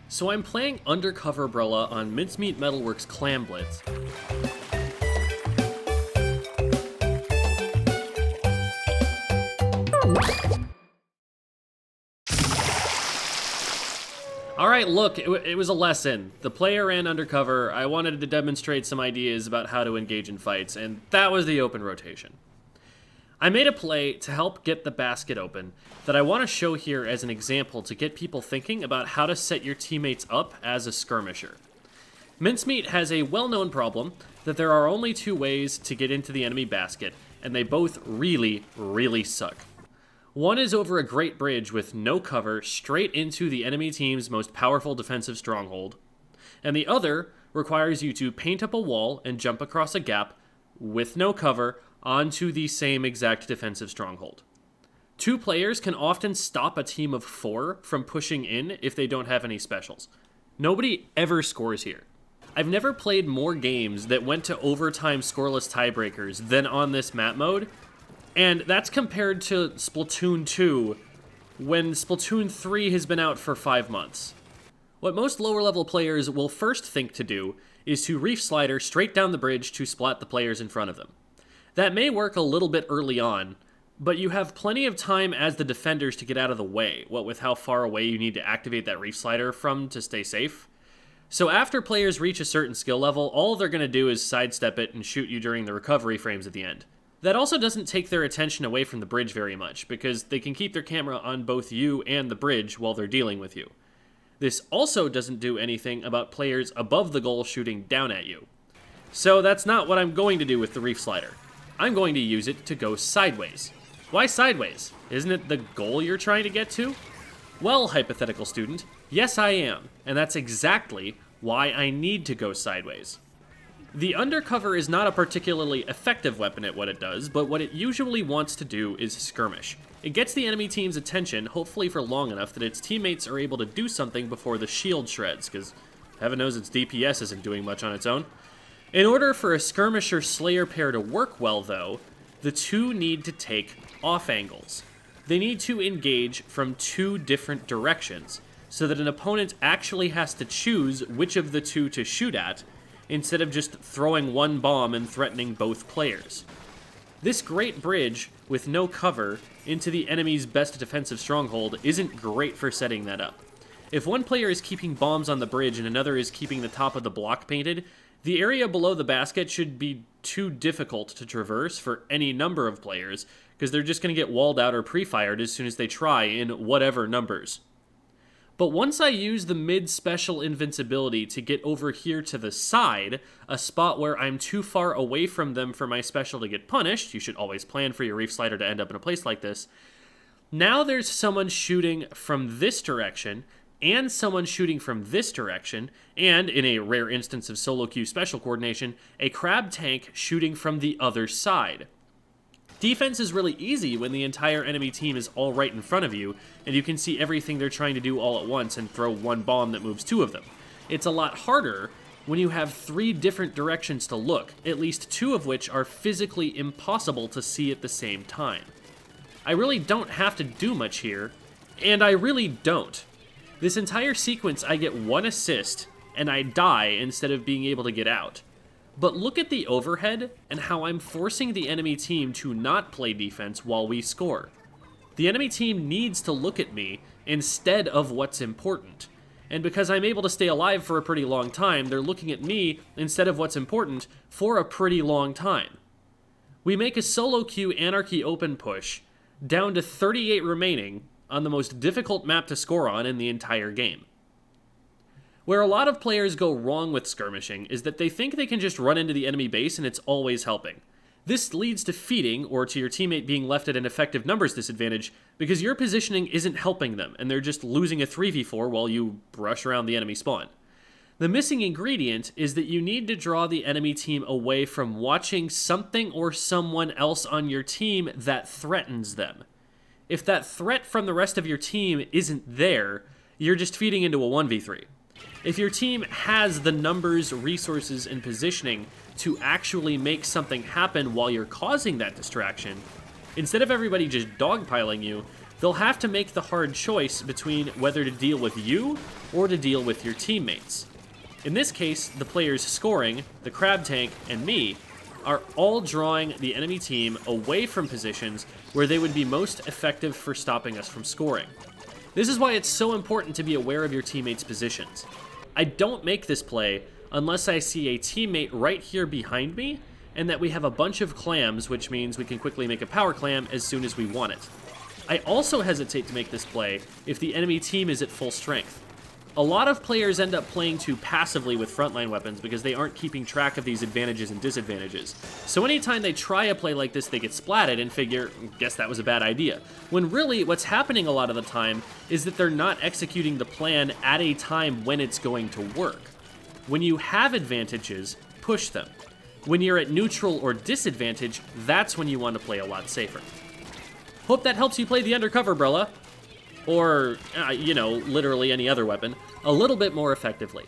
So I'm playing Undercover Umbrella on Mincemeat Metalworks Clam Blitz. Alright, look, it was a lesson. The player ran undercover, I wanted to demonstrate some ideas about how to engage in fights, and that was the open rotation. I made a play to help get the basket open that I want to show here as an example to get people thinking about how to set your teammates up as a skirmisher. Mincemeat has a well-known problem that there are only two ways to get into the enemy basket, and they both really, really suck. One is over a great bridge with no cover straight into the enemy team's most powerful defensive stronghold, and the other requires you to paint up a wall and jump across a gap with no cover onto the same exact defensive stronghold. Two players can often stop a team of 4 from pushing in if they don't have any specials. Nobody ever scores here. I've never played more games that went to overtime scoreless tiebreakers than on this map mode, and that's compared to Splatoon 2, when Splatoon 3 has been out for 5 months. What most lower level players will first think to do is to reef slider straight down the bridge to splat the players in front of them. That may work a little bit early on, but you have plenty of time as the defenders to get out of the way, what with how far away you need to activate that reef slider from to stay safe. So after players reach a certain skill level, all they're going to do is sidestep it and shoot you during the recovery frames at the end. That also doesn't take their attention away from the bridge very much, because they can keep their camera on both you and the bridge while they're dealing with you. This also doesn't do anything about players above the goal shooting down at you. So that's not what I'm going to do with the reef slider. I'm going to use it to go sideways. Why sideways? Isn't it the goal you're trying to get to? Well, hypothetical student, yes I am, and that's exactly why I need to go sideways. The undercover is not a particularly effective weapon at what it does, but what it usually wants to do is skirmish. It gets the enemy team's attention, hopefully for long enough that its teammates are able to do something before the shield shreds, because heaven knows its DPS isn't doing much on its own. In order for a skirmisher-slayer pair to work well, though, the two need to take off angles. They need to engage from two different directions, so that an opponent actually has to choose which of the two to shoot at, instead of just throwing one bomb and threatening both players. This great bridge, with no cover, into the enemy's best defensive stronghold isn't great for setting that up. If one player is keeping bombs on the bridge and another is keeping the top of the block painted, the area below the basket should be too difficult to traverse for any number of players, because they're just going to get walled out or pre-fired as soon as they try in whatever numbers. But once I use the mid-special invincibility to get over here to the side, a spot where I'm too far away from them for my special to get punished, you should always plan for your reef slider to end up in a place like this, now there's someone shooting from this direction, and someone shooting from this direction, and, in a rare instance of solo queue special coordination, a crab tank shooting from the other side. Defense is really easy when the entire enemy team is all right in front of you, and you can see everything they're trying to do all at once and throw one bomb that moves 2 of them. It's a lot harder when you have 3 different directions to look, at least 2 of which are physically impossible to see at the same time. I really don't have to do much here, and I really don't. This entire sequence I get 1 assist, and I die instead of being able to get out. But look at the overhead and how I'm forcing the enemy team to not play defense while we score. The enemy team needs to look at me instead of what's important. And because I'm able to stay alive for a pretty long time, they're looking at me instead of what's important for a pretty long time. We make a solo queue Anarchy open push, down to 38 remaining, on the most difficult map to score on in the entire game. Where a lot of players go wrong with skirmishing is that they think they can just run into the enemy base and it's always helping. This leads to feeding, or to your teammate being left at an effective numbers disadvantage, because your positioning isn't helping them, and they're just losing a 3v4 while you brush around the enemy spawn. The missing ingredient is that you need to draw the enemy team away from watching something or someone else on your team that threatens them. If that threat from the rest of your team isn't there, you're just feeding into a 1v3. If your team has the numbers, resources, and positioning to actually make something happen while you're causing that distraction, instead of everybody just dogpiling you, they'll have to make the hard choice between whether to deal with you or to deal with your teammates. In this case, the players scoring, the crab tank, and me are all drawing the enemy team away from positions where they would be most effective for stopping us from scoring. This is why it's so important to be aware of your teammates' positions. I don't make this play unless I see a teammate right here behind me and that we have a bunch of clams, which means we can quickly make a power clam as soon as we want it. I also hesitate to make this play if the enemy team is at full strength. A lot of players end up playing too passively with frontline weapons because they aren't keeping track of these advantages and disadvantages. So anytime they try a play like this, they get splatted and figure, guess that was a bad idea. When really, what's happening a lot of the time is that they're not executing the plan at a time when it's going to work. When you have advantages, push them. When you're at neutral or disadvantage, that's when you want to play a lot safer. Hope that helps you play the undercover Brella, or, literally any other weapon, a little bit more effectively.